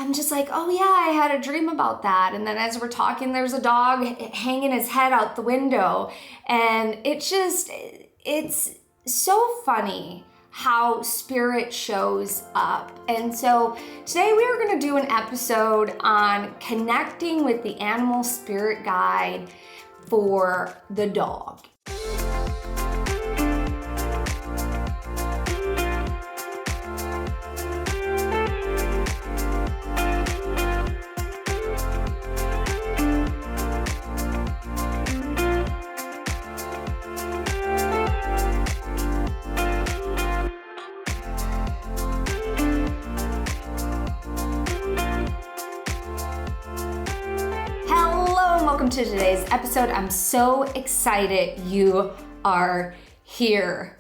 I'm just like, oh yeah, I had a dream about that. And then as we're talking, there's a dog hanging his head out the window. And it's so funny how spirit shows up. And so today we are going to do an episode on connecting with the animal spirit guide for the dog. Welcome to today's episode. I'm so excited you are here.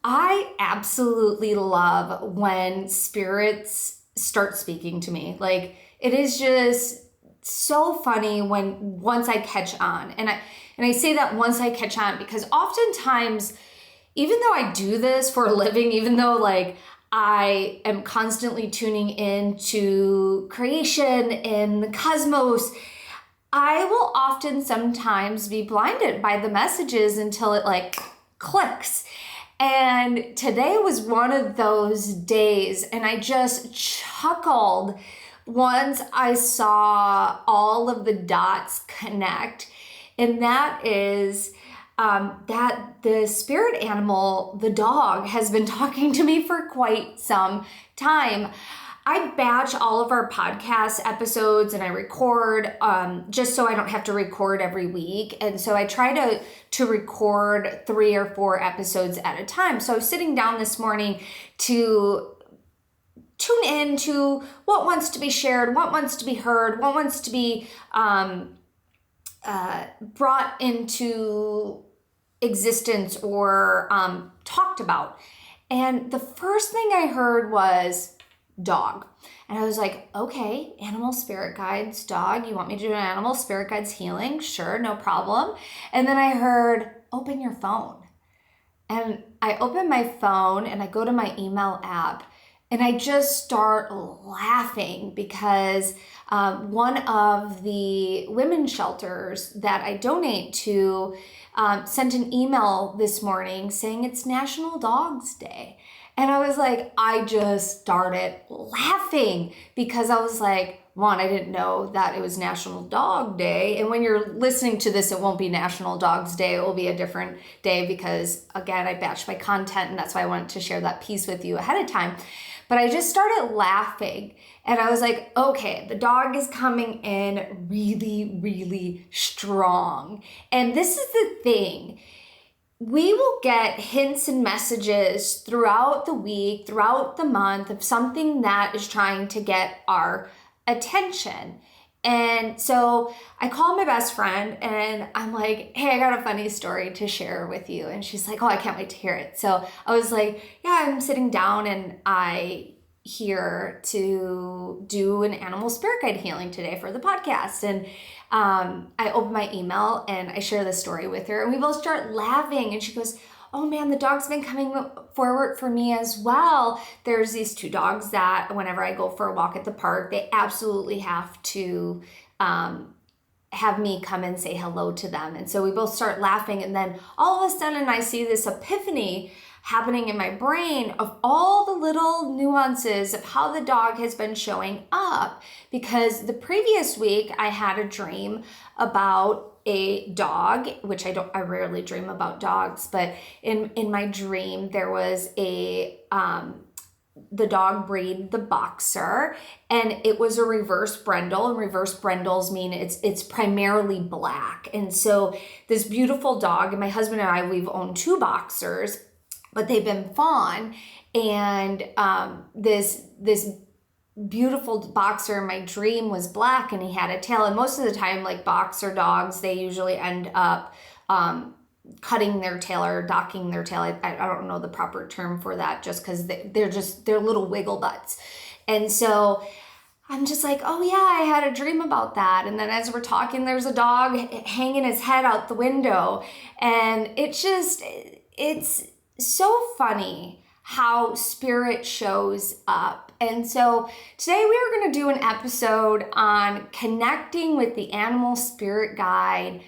I absolutely love when spirits start speaking to me. Like, it is just so funny once I catch on. And I say that once I catch on because oftentimes, even though I do this for a living, even though like I am constantly tuning into creation and the cosmos, I will often sometimes be blinded by the messages until it like clicks. And today was one of those days, and I just chuckled once I saw all of the dots connect. And that is that the spirit animal, the dog, has been talking to me for quite some time. I batch all of our podcast episodes and I record just so I don't have to record every week. And so I try to record 3 or 4 episodes at a time. So I was sitting down this morning to tune in to what wants to be shared, what wants to be heard, what wants to be brought into existence or talked about. And the first thing I heard was dog. And I was like, okay, animal spirit guides, dog. You want me to do an animal spirit guides healing? Sure, no problem. And then I heard, open your phone. And I open my phone and I go to my email app and I just start laughing because one of the women's shelters that I donate to sent an email this morning saying it's National Dogs Day. And I was like, I just started laughing because I was like, one, I didn't know that it was National Dog Day. And when you're listening to this, it won't be National Dogs Day. It will be a different day because, again, I batched my content and that's why I wanted to share that piece with you ahead of time. But I just started laughing and I was like, okay, the dog is coming in really, really strong. And this is the thing. We will get hints and messages throughout the week, throughout the month of something that is trying to get our attention. And so I called my best friend and I'm like, hey, I got a funny story to share with you. And she's like, oh, I can't wait to hear it. So I was like, yeah, I'm sitting down and here to do an animal spirit guide healing today for the podcast. And I open my email and I share this story with her and we both start laughing and she goes, oh man, the dog's been coming forward for me as well. There's these 2 dogs that whenever I go for a walk at the park, they absolutely have to have me come and say hello to them. And so we both start laughing and then all of a sudden I see this epiphany happening in my brain of all the little nuances of how the dog has been showing up. Because the previous week I had a dream about a dog, which I rarely dream about dogs, but in my dream there was the dog breed, the boxer, and it was a reverse brindle, and reverse brindles mean it's primarily black. And so this beautiful dog, and my husband and I, we've owned 2 boxers, but they've been fawn, and this beautiful boxer in my dream was black and he had a tail. And most of the time, like boxer dogs, they usually end up cutting their tail or docking their tail. I don't know the proper term for that, just because they're little wiggle butts. And so I'm just like, oh yeah, I had a dream about that. And then as we're talking, there's a dog hanging his head out the window. And it's so funny how spirit shows up. And so today we are going to do an episode on connecting with the animal spirit guide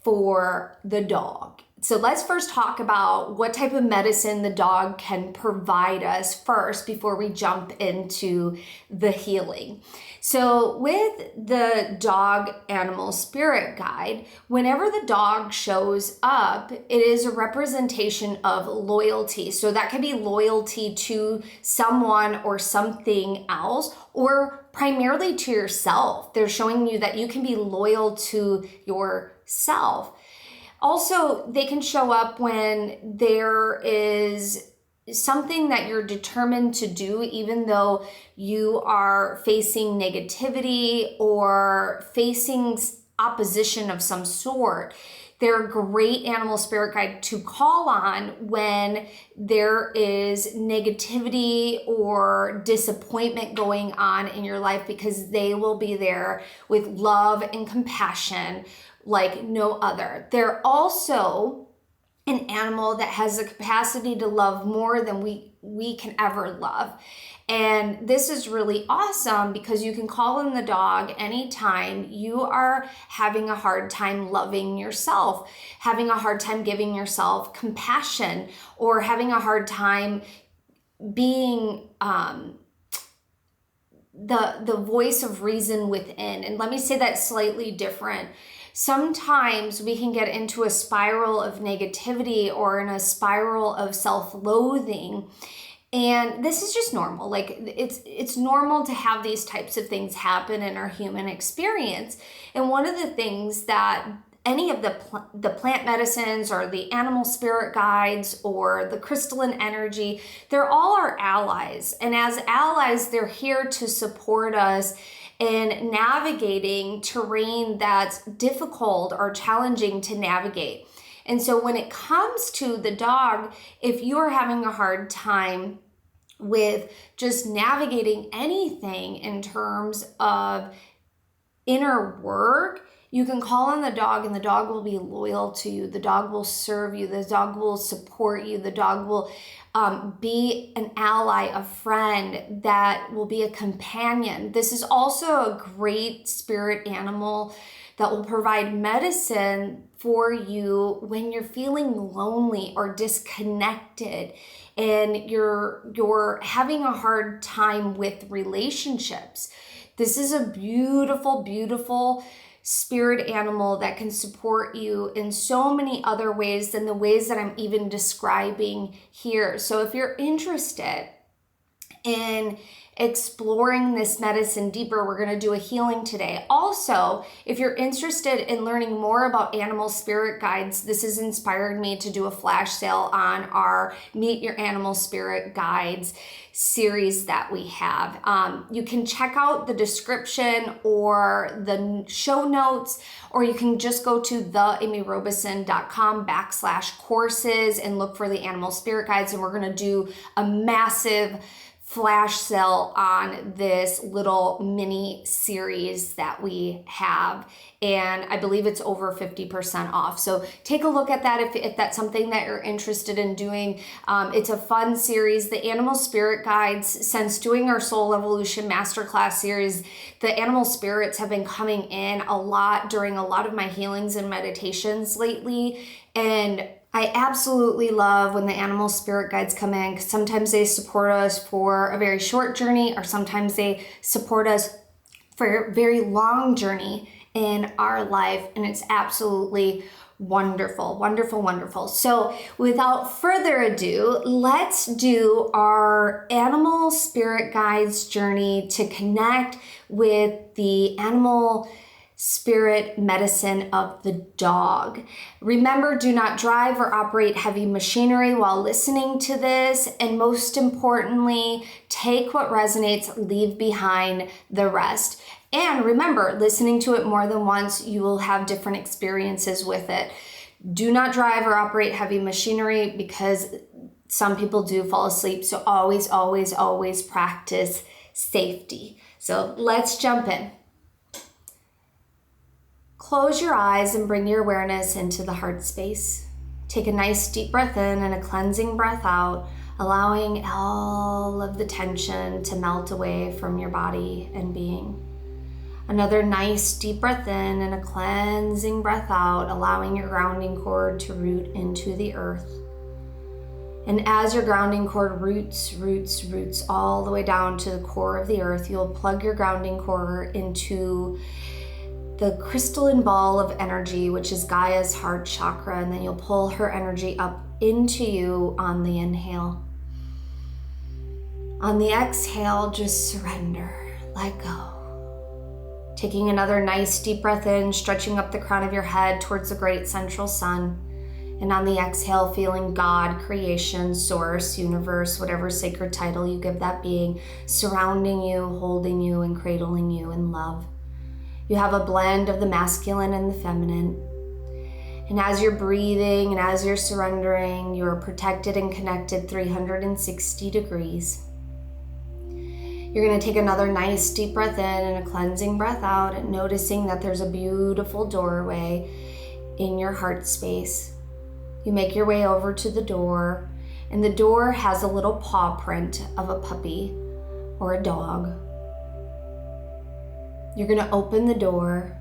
for the dog. So let's first talk about what type of medicine the dog can provide us first before we jump into the healing. So with the dog animal spirit guide, whenever the dog shows up, it is a representation of loyalty. So that could be loyalty to someone or something else, or primarily to yourself. They're showing you that you can be loyal to yourself. Also, they can show up when there is something that you're determined to do, even though you are facing negativity or facing opposition of some sort. They're a great animal spirit guide to call on when there is negativity or disappointment going on in your life, because they will be there with love and compassion like no other. They're also an animal that has the capacity to love more than we can ever love. And this is really awesome because you can call in the dog anytime you are having a hard time loving yourself, having a hard time giving yourself compassion, or having a hard time being the voice of reason within. And let me say that slightly different. Sometimes we can get into a spiral of negativity or in a spiral of self-loathing. And this is just normal. Like it's normal to have these types of things happen in our human experience. And one of the things that any of the plant medicines or the animal spirit guides or the crystalline energy, they're all our allies. And as allies, they're here to support us in navigating terrain that's difficult or challenging to navigate. And so when it comes to the dog, if you are having a hard time with just navigating anything in terms of inner work, you can call on the dog and the dog will be loyal to you. The dog will serve you. The dog will support you. The dog will be an ally, a friend that will be a companion. This is also a great spirit animal that will provide medicine for you when you're feeling lonely or disconnected and you're having a hard time with relationships. This is a beautiful, beautiful spirit animal that can support you in so many other ways than the ways that I'm even describing here. So if you're interested in exploring this medicine deeper, we're going to do a healing today. Also, if you're interested in learning more about animal spirit guides, this has inspired me to do a flash sale on our Meet Your Animal Spirit Guides series that we have. You can check out the description or the show notes, or you can just go to theamyrobeson.com/courses and look for the animal spirit guides. And we're going to do a massive flash sale on this little mini series that we have, and I believe it's over 50% off. So take a look at that if that's something that you're interested in doing. It's a fun series. The Animal Spirit Guides, since doing our Soul Evolution Masterclass series, the animal spirits have been coming in a lot during a lot of my healings and meditations lately, and I absolutely love when the animal spirit guides come in, because sometimes they support us for a very short journey, or sometimes they support us for a very long journey in our life. And it's absolutely wonderful, wonderful, wonderful. So without further ado, let's do our animal spirit guides journey to connect with the animal spirit medicine of the dog. Remember, do not drive or operate heavy machinery while listening to this. And most importantly, take what resonates, leave behind the rest. And remember, listening to it more than once, you will have different experiences with it. Do not drive or operate heavy machinery, because some people do fall asleep. So always, always, always practice safety. So let's jump in. Close your eyes and bring your awareness into the heart space. Take a nice deep breath in and a cleansing breath out, allowing all of the tension to melt away from your body and being. Another nice deep breath in and a cleansing breath out, allowing your grounding cord to root into the earth. And as your grounding cord roots all the way down to the core of the earth, you'll plug your grounding cord into the crystalline ball of energy, which is Gaia's heart chakra, and then you'll pull her energy up into you on the inhale. On the exhale, just surrender, let go. Taking another nice deep breath in, stretching up the crown of your head towards the great central sun. And on the exhale, feeling God, creation, source, universe, whatever sacred title you give that being, surrounding you, holding you, and cradling you in love. You have a blend of the masculine and the feminine. And as you're breathing and as you're surrendering, you are protected and connected 360 degrees. You're going to take another nice deep breath in and a cleansing breath out, and noticing that there's a beautiful doorway in your heart space. You make your way over to the door, and the door has a little paw print of a puppy or a dog. You're going to open the door,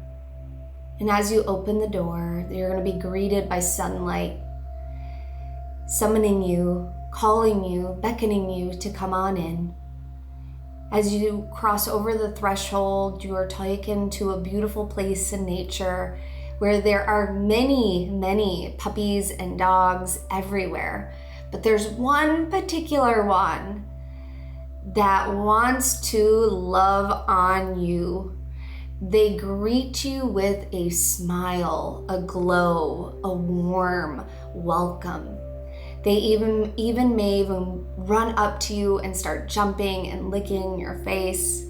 and as you open the door, you're going to be greeted by sunlight, summoning you, calling you, beckoning you to come on in. As you cross over the threshold, you are taken to a beautiful place in nature where there are many, many puppies and dogs everywhere. But there's one particular one that wants to love on you. They greet you with a smile, a glow, a warm welcome. They even may even run up to you and start jumping and licking your face,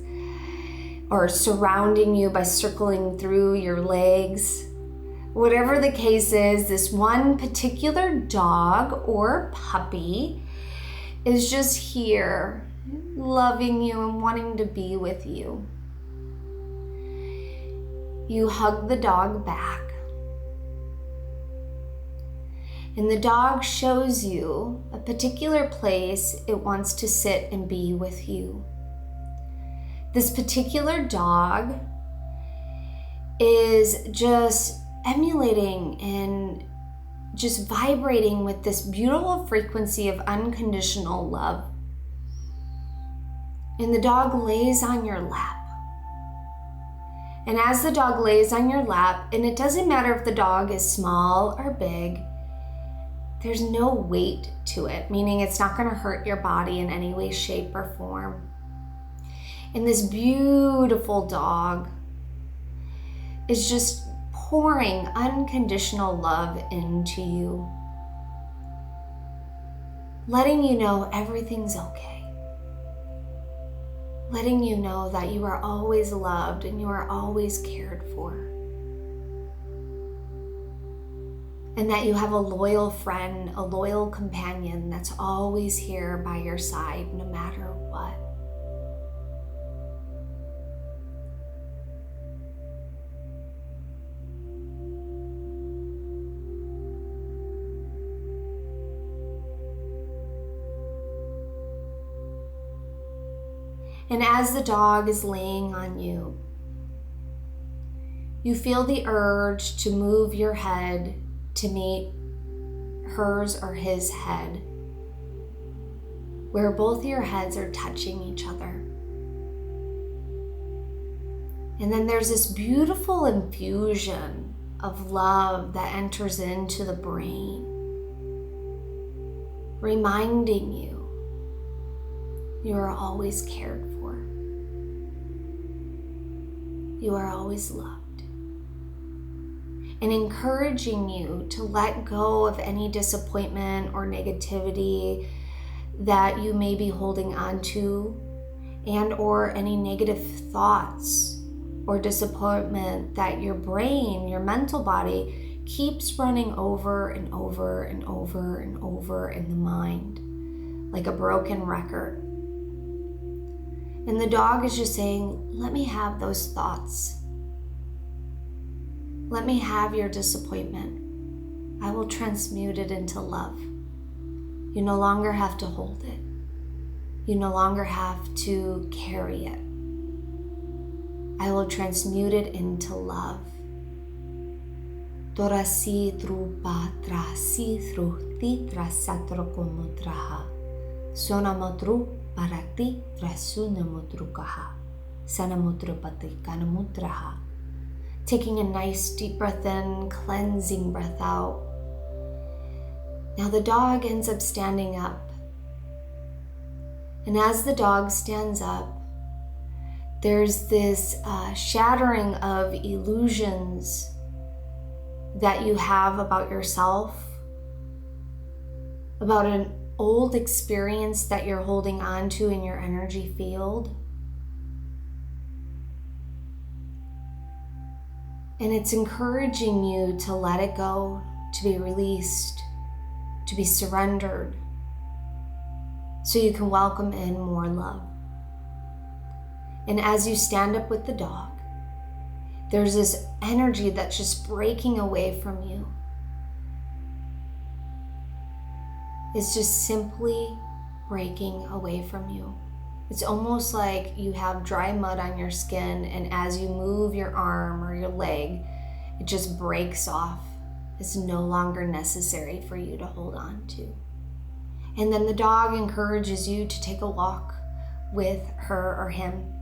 or surrounding you by circling through your legs. Whatever the case is, this one particular dog or puppy is just here, loving you and wanting to be with you. You hug the dog back. And the dog shows you a particular place it wants to sit and be with you. This particular dog is just emulating and just vibrating with this beautiful frequency of unconditional love. And the dog lays on your lap. And as the dog lays on your lap, and it doesn't matter if the dog is small or big, there's no weight to it, meaning it's not going to hurt your body in any way, shape, or form. And this beautiful dog is just pouring unconditional love into you, letting you know everything's okay, letting you know that you are always loved and you are always cared for. And that you have a loyal friend, a loyal companion that's always here by your side no matter what. And as the dog is laying on you, you feel the urge to move your head to meet hers or his head, where both your heads are touching each other. And then there's this beautiful infusion of love that enters into the brain, reminding you you are always cared for. You are always loved. And encouraging you to let go of any disappointment or negativity that you may be holding on to, and or any negative thoughts or disappointment that your brain, your mental body, keeps running over and over and over and over in the mind, like a broken record. And the dog is just saying, let me have those thoughts. Let me have your disappointment. I will transmute it into love. You no longer have to hold it. You no longer have to carry it. I will transmute it into love. Torasi drupa trasi thruti trasatrokomutraha. Sonamotru parati trasunamutrukaha. Sanamutrupati kanamutraha. Taking a nice deep breath in, cleansing breath out. Now the dog ends up standing up. And as the dog stands up, there's this shattering of illusions that you have about yourself, about an old experience that you're holding on to in your energy field. And it's encouraging you to let it go, to be released, to be surrendered, so you can welcome in more love. And as you stand up with the dog, there's this energy that's just breaking away from you. It's just simply breaking away from you. It's almost like you have dry mud on your skin, and as you move your arm or your leg, it just breaks off. It's no longer necessary for you to hold on to. And then the dog encourages you to take a walk with her or him.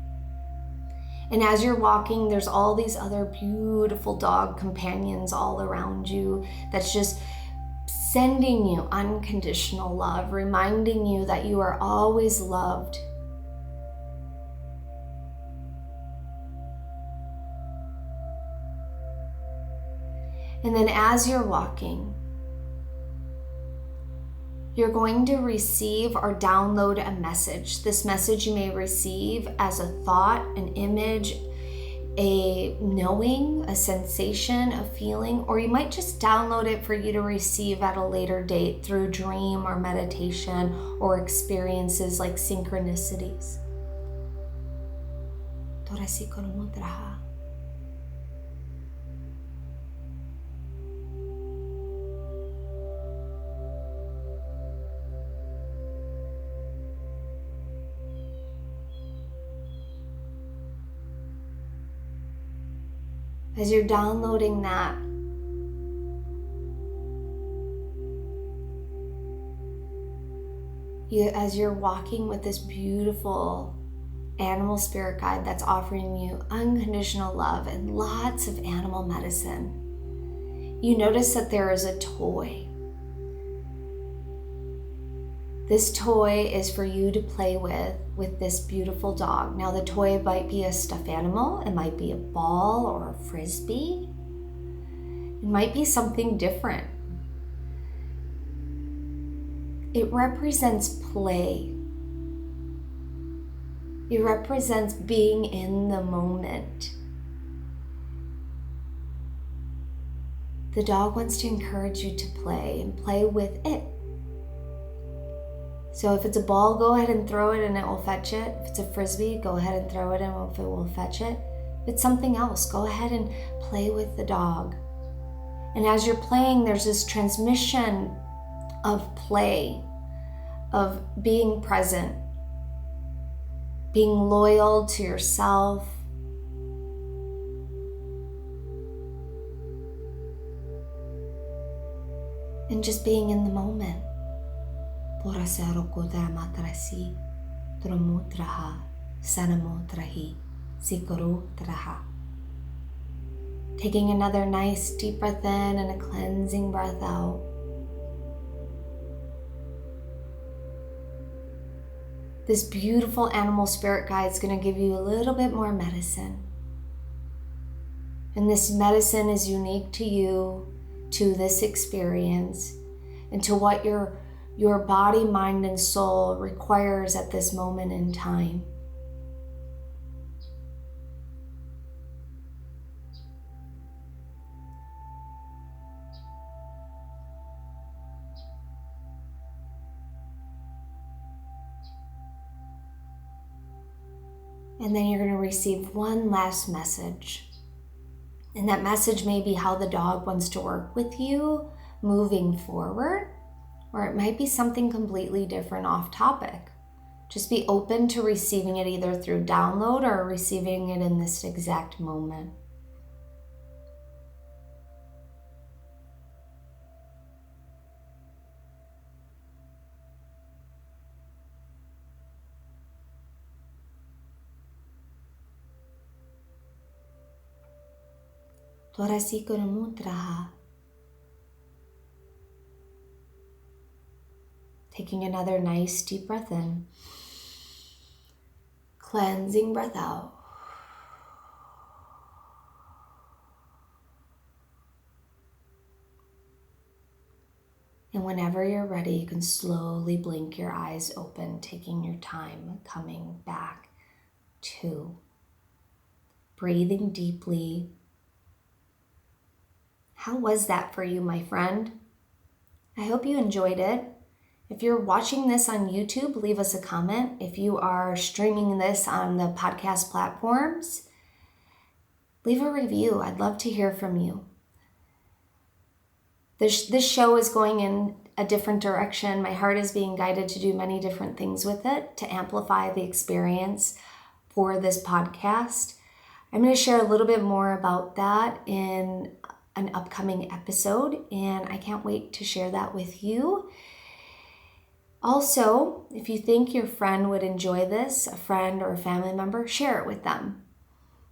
And as you're walking, there's all these other beautiful dog companions all around you that's just sending you unconditional love, reminding you that you are always loved. And then as you're walking, you're going to receive or download a message. This message you may receive as a thought, an image, a knowing, a sensation, a feeling, or you might just download it for you to receive at a later date through dream or meditation or experiences like synchronicities. As you're downloading that, as you're walking with this beautiful animal spirit guide that's offering you unconditional love and lots of animal medicine, you notice that there is a toy. This toy is for you to play with this beautiful dog. Now the toy might be a stuffed animal, it might be a ball or a frisbee. It might be something different. It represents play. It represents being in the moment. The dog wants to encourage you to play and play with it. So if it's a ball, go ahead and throw it and it will fetch it. If it's a frisbee, go ahead and throw it and it will fetch it. If it's something else, go ahead and play with the dog. And as you're playing, there's this transmission of play, of being present, being loyal to yourself, and just being in the moment. Matrasi, Tromutraha, Sanamotrahi, Sikorutraha. Taking another nice deep breath in and a cleansing breath out. This beautiful animal spirit guide is going to give you a little bit more medicine. And this medicine is unique to you, to this experience, and to what your body, mind, and soul requires at this moment in time. And then you're going to receive one last message. And that message may be how the dog wants to work with you moving forward, or it might be something completely different off topic. Just be open to receiving it either through download or receiving it in this exact moment. Taking another nice deep breath in. Cleansing breath out. And whenever you're ready, you can slowly blink your eyes open, taking your time coming back to breathing deeply. How was that for you, my friend? I hope you enjoyed it. If you're watching this on YouTube, leave us a comment. If you are streaming this on the podcast platforms, leave a review. I'd love to hear from you. This show is going in a different direction. My heart is being guided to do many different things with it to amplify the experience for this podcast. I'm going to share a little bit more about that in an upcoming episode, and I can't wait to share that with you. Also, if you think your friend would enjoy this, a friend or a family member, share it with them.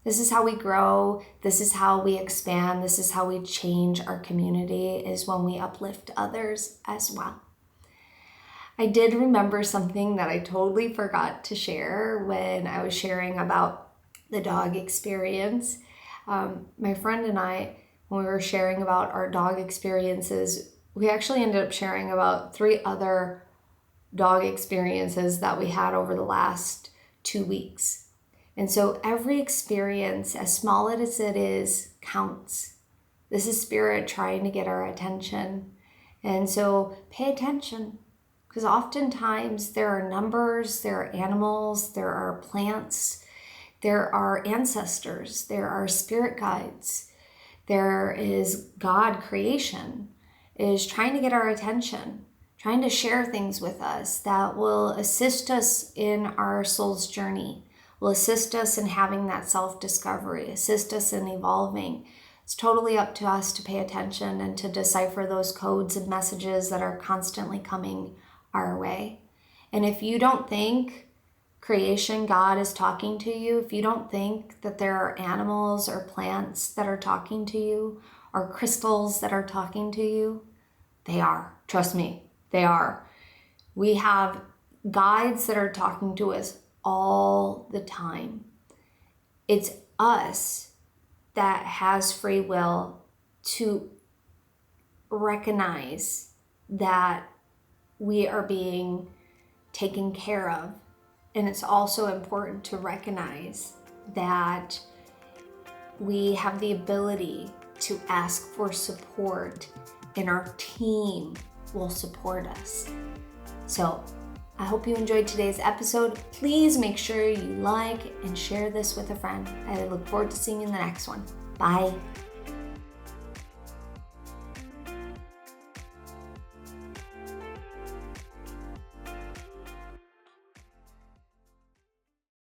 This is how we grow. This is how we expand. This is how we change our community, is when we uplift others as well. I did remember something that I totally forgot to share when I was sharing about the dog experience. My friend and I, when we were sharing about our dog experiences, we actually ended up sharing about 3 other dog experiences that we had over the last 2 weeks. And so every experience, as small as it is, counts. This is spirit trying to get our attention. And so pay attention, because oftentimes there are numbers, there are animals, there are plants, there are ancestors, there are spirit guides, there is God, creation, is trying to get our attention, trying to share things with us that will assist us in our soul's journey, will assist us in having that self-discovery, assist us in evolving. It's totally up to us to pay attention and to decipher those codes and messages that are constantly coming our way. And if you don't think creation, God is talking to you, if you don't think that there are animals or plants that are talking to you, or crystals that are talking to you, they are. Trust me, they are. We have guides that are talking to us all the time. It's us that has free will to recognize that we are being taken care of. And it's also important to recognize that we have the ability to ask for support, and our team will support us. So I hope you enjoyed today's episode. Please make sure you like and share this with a friend. I look forward to seeing you in the next one. Bye.